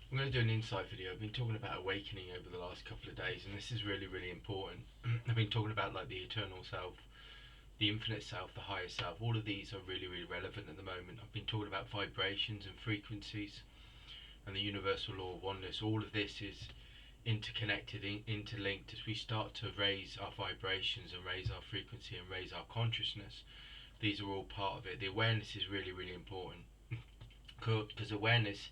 I'm going to do an insight video. I've been talking about awakening over the last couple of days, and this is really, really important. I've been talking about like the eternal self, the infinite self, the higher self. All of these are really, really relevant at the moment. I've been talking about vibrations and frequencies and the universal law of oneness. All of this is interconnected, interlinked. As we start to raise our vibrations and raise our frequency and raise our consciousness, these are all part of it. The awareness is really, really important because awareness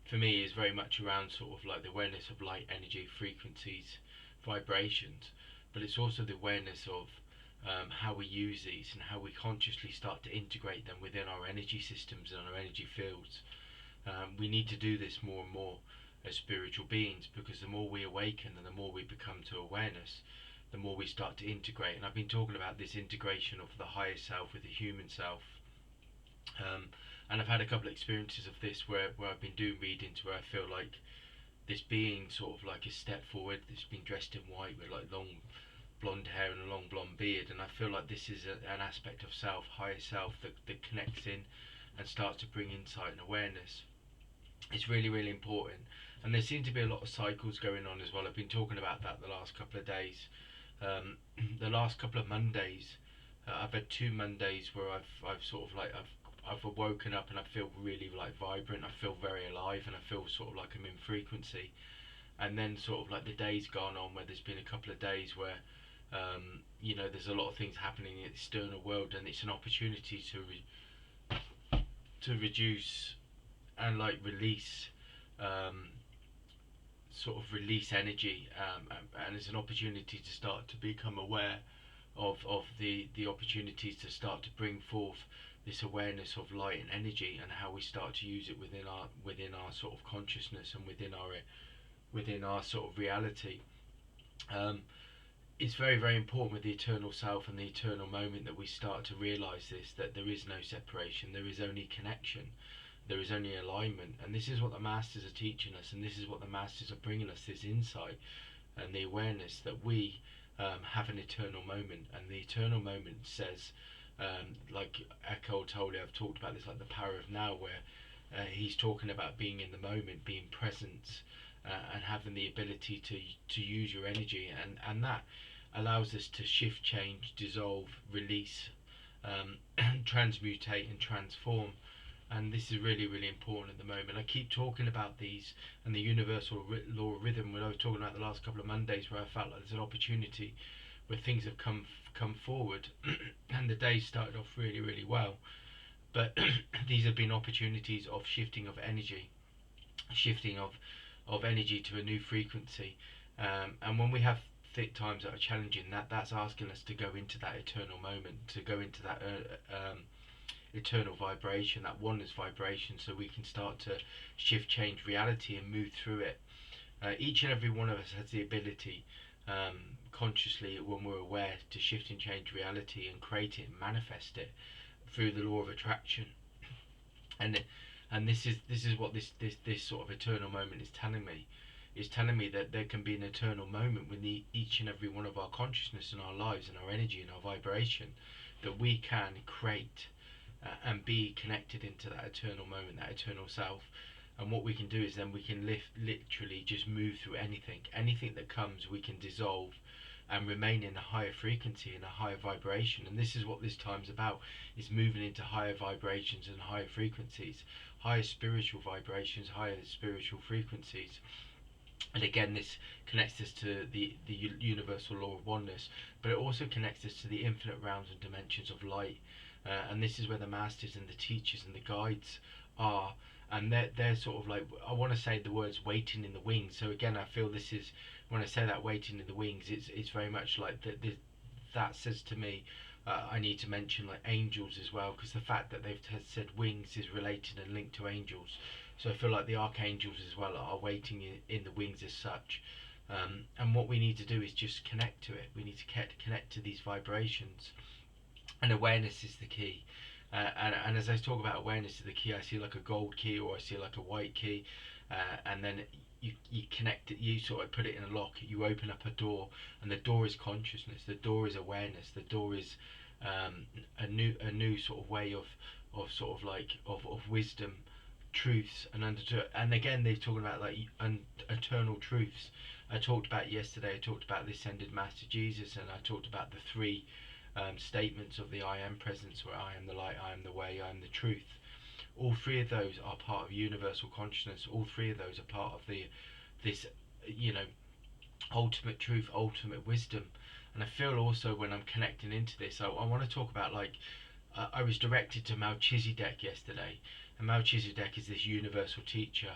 for me is very much around sort of like the awareness of light, energy, frequencies, vibrations, but it's also the awareness of how we use these and how we consciously start to integrate them within our energy systems and our energy fields. We need to do this more and more as spiritual beings, because the more we awaken and the more we become to awareness, the more we start to integrate. And I've been talking about this integration of the higher self with the human self. Um, and I've had a couple of experiences of this where I've been doing readings where I feel like this being sort of like a step forward, that's been dressed in white with like long blonde hair and a long blonde beard, and I feel like this is an aspect of self, higher self, that connects in and starts to bring insight and awareness. It's really, really important. And there seem to be a lot of cycles going on as well. I've been talking about that the last couple of days. Um, the last couple of Mondays, I've had 2 Mondays where I've sort of like I've woken up and I feel really like vibrant. I feel very alive and I feel sort of like I'm in frequency. And then sort of like the days gone on where there's been a couple of days where there's a lot of things happening in the external world, and it's an opportunity to reduce and like release, um, sort of release energy, and it's an opportunity to start to become aware of the opportunities to start to bring forth this awareness of light and energy, and how we start to use it within our sort of consciousness and within our sort of reality. Um, it's very, very important with the eternal self and the eternal moment that we start to realize this, that there is no separation, there is only connection, there is only alignment. And this is what the masters are teaching us, and this is what the masters are bringing us, this insight and the awareness that we have an eternal moment. And the eternal moment says, like Eckhart Tolle, I've talked about this, like the power of now, where he's talking about being in the moment, being present, and having the ability to use your energy, and that allows us to shift, change, dissolve, release, transmutate, and transform. And this is really, really important at the moment. I keep talking about these and the universal law of rhythm when I was talking about the last couple of Mondays, where I felt like there's an opportunity where things have come forward, and the day started off really, really well. But these have been opportunities of shifting of energy, shifting of energy to a new frequency. And when we have thick times that are challenging, that's asking us to go into that eternal moment, to go into that eternal vibration, that oneness vibration, so we can start to shift, change reality, and move through it. Each and every one of us has the ability, consciously, when we're aware, to shift and change reality and create it and manifest it through the law of attraction. And this is what this sort of eternal moment is telling me. It's telling me that there can be an eternal moment with each and every one of our consciousness and our lives and our energy and our vibration, that we can create, and be connected into that eternal moment, that eternal self. And what we can do is then we can literally just move through anything that comes. We can dissolve and remain in a higher frequency, in a higher vibration. And this is what this time's about, is moving into higher vibrations and higher frequencies, higher spiritual vibrations, higher spiritual frequencies. And again, this connects us to the universal law of oneness, but it also connects us to the infinite realms and dimensions of light. And this is where the masters and the teachers and the guides are. And they're sort of like, I want to say the words waiting in the wings. So again, I feel this is, when I say that waiting in the wings, it's very much like that says to me, I need to mention like angels as well, because the fact that they've said wings is related and linked to angels. So I feel like the archangels as well are waiting in the wings as such. And what we need to do is just connect to it. We need to connect to these vibrations, and awareness is the key. And as I talk about awareness is the key, I see like a gold key, or I see like a white key, and then you connect it, you sort of put it in a lock, you open up a door, and the door is consciousness, the door is awareness, the door is a new sort of way of sort of like of wisdom, truths and again they're talking about like eternal truths. I talked about yesterday. I talked about the ascended Master Jesus, and I talked about the three statements of the I am presence, where I am the light, I am the way, I am the truth. All three of those are part of universal consciousness. All three of those are part of this, you know, ultimate truth, ultimate wisdom. And I feel also when I'm connecting into this, I want to talk about like I was directed to Melchizedek yesterday, and Melchizedek is this universal teacher,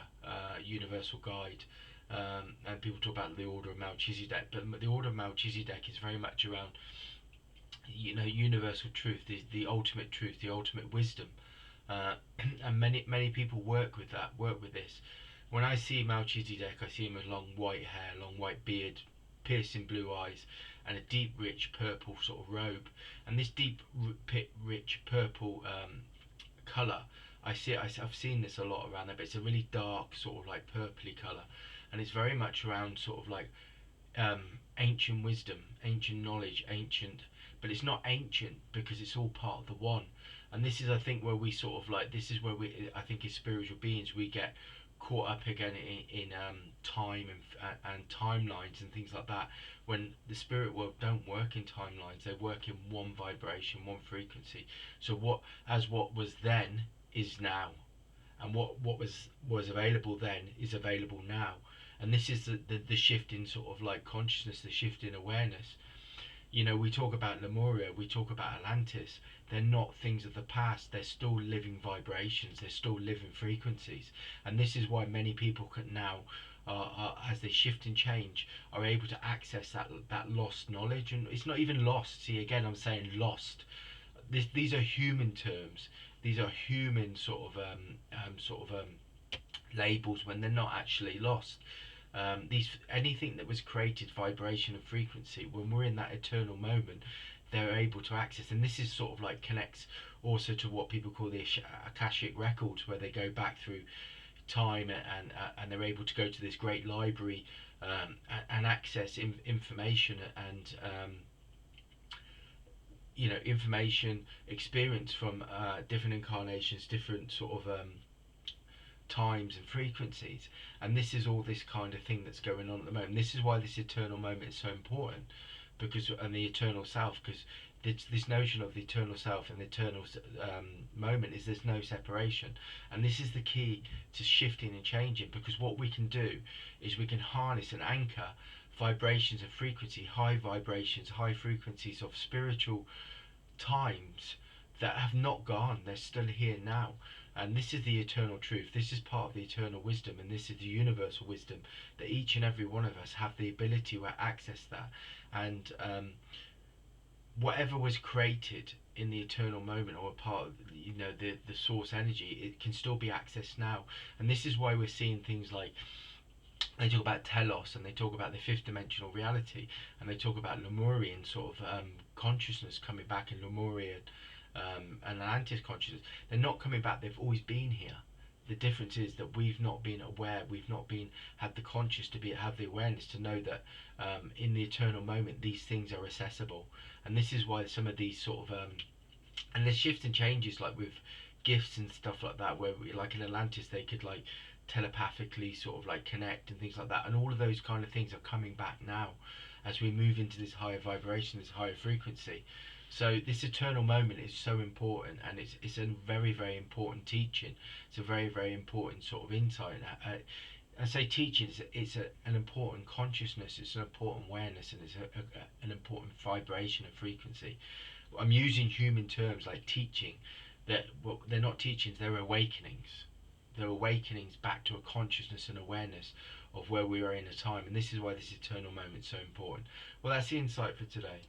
universal guide, and people talk about the order of Melchizedek, but the order of Melchizedek is very much around, you know, universal truth, the ultimate truth, the ultimate wisdom, uh, and many people work with that, work with this. When I see Melchizedek, I see him with long white hair, long white beard, piercing blue eyes, and a deep, rich purple sort of robe. And this deep, rich purple colour, I've seen this a lot around there, but it's a really dark sort of like purpley colour, and it's very much around sort of like um, ancient wisdom, ancient knowledge, ancient, but it's not ancient because it's all part of the one. And this is, I think, where we sort of like, this is where we, I think, as spiritual beings, we get caught up again in time and timelines and things like that. When the spirit world don't work in timelines, they work in one vibration, one frequency. So what was then is now, and what was available then is available now. And this is the shift in sort of like consciousness, the shift in awareness. You know, we talk about Lemuria, we talk about Atlantis. They're not things of the past. They're still living vibrations. They're still living frequencies. And this is why many people can now, as they shift and change, are able to access that lost knowledge. And it's not even lost. See, again, I'm saying lost. These are human terms. These are human sort of labels when they're not actually lost. Anything that was created, vibration and frequency, when we're in that eternal moment, they're able to access. And this is sort of like connects also to what people call the Akashic records, where they go back through time and they're able to go to this great library and access information and you know, information, experience from different incarnations, different sort of times and frequencies. And this is all this kind of thing that's going on at the moment. This is why this eternal moment is so important, because, and the eternal self, because this notion of the eternal self and the eternal moment is there's no separation. And this is the key to shifting and changing, because what we can do is we can harness and anchor vibrations of frequency, high vibrations, high frequencies of spiritual times that have not gone. They're still here now. And this is the eternal truth. This is part of the eternal wisdom, and this is the universal wisdom that each and every one of us have the ability to access that. And whatever was created in the eternal moment, or a part of, you know, the source energy, it can still be accessed now. And this is why we're seeing things like, they talk about telos, and they talk about the fifth dimensional reality, and they talk about Lemurian sort of consciousness coming back in Lemuria and Atlantis consciousness. They're not coming back, they've always been here. The difference is that we've not been aware, we've not been had the conscious to have the awareness to know that in the eternal moment these things are accessible. And this is why some of these sort of and there's shifts and changes, like with gifts and stuff like that, where like in Atlantis they could like telepathically sort of like connect and things like that, and all of those kind of things are coming back now as we move into this higher vibration, this higher frequency. So this eternal moment is so important, and it's a very, very important teaching. It's a very, very important sort of insight. I say teaching, an important consciousness, it's an important awareness, and it's an important vibration and frequency. I'm using human terms like teaching, that well, they're not teachings, they're awakenings. They're awakenings back to a consciousness and awareness of where we are in a time. And this is why this eternal moment is so important. Well, that's the insight for today.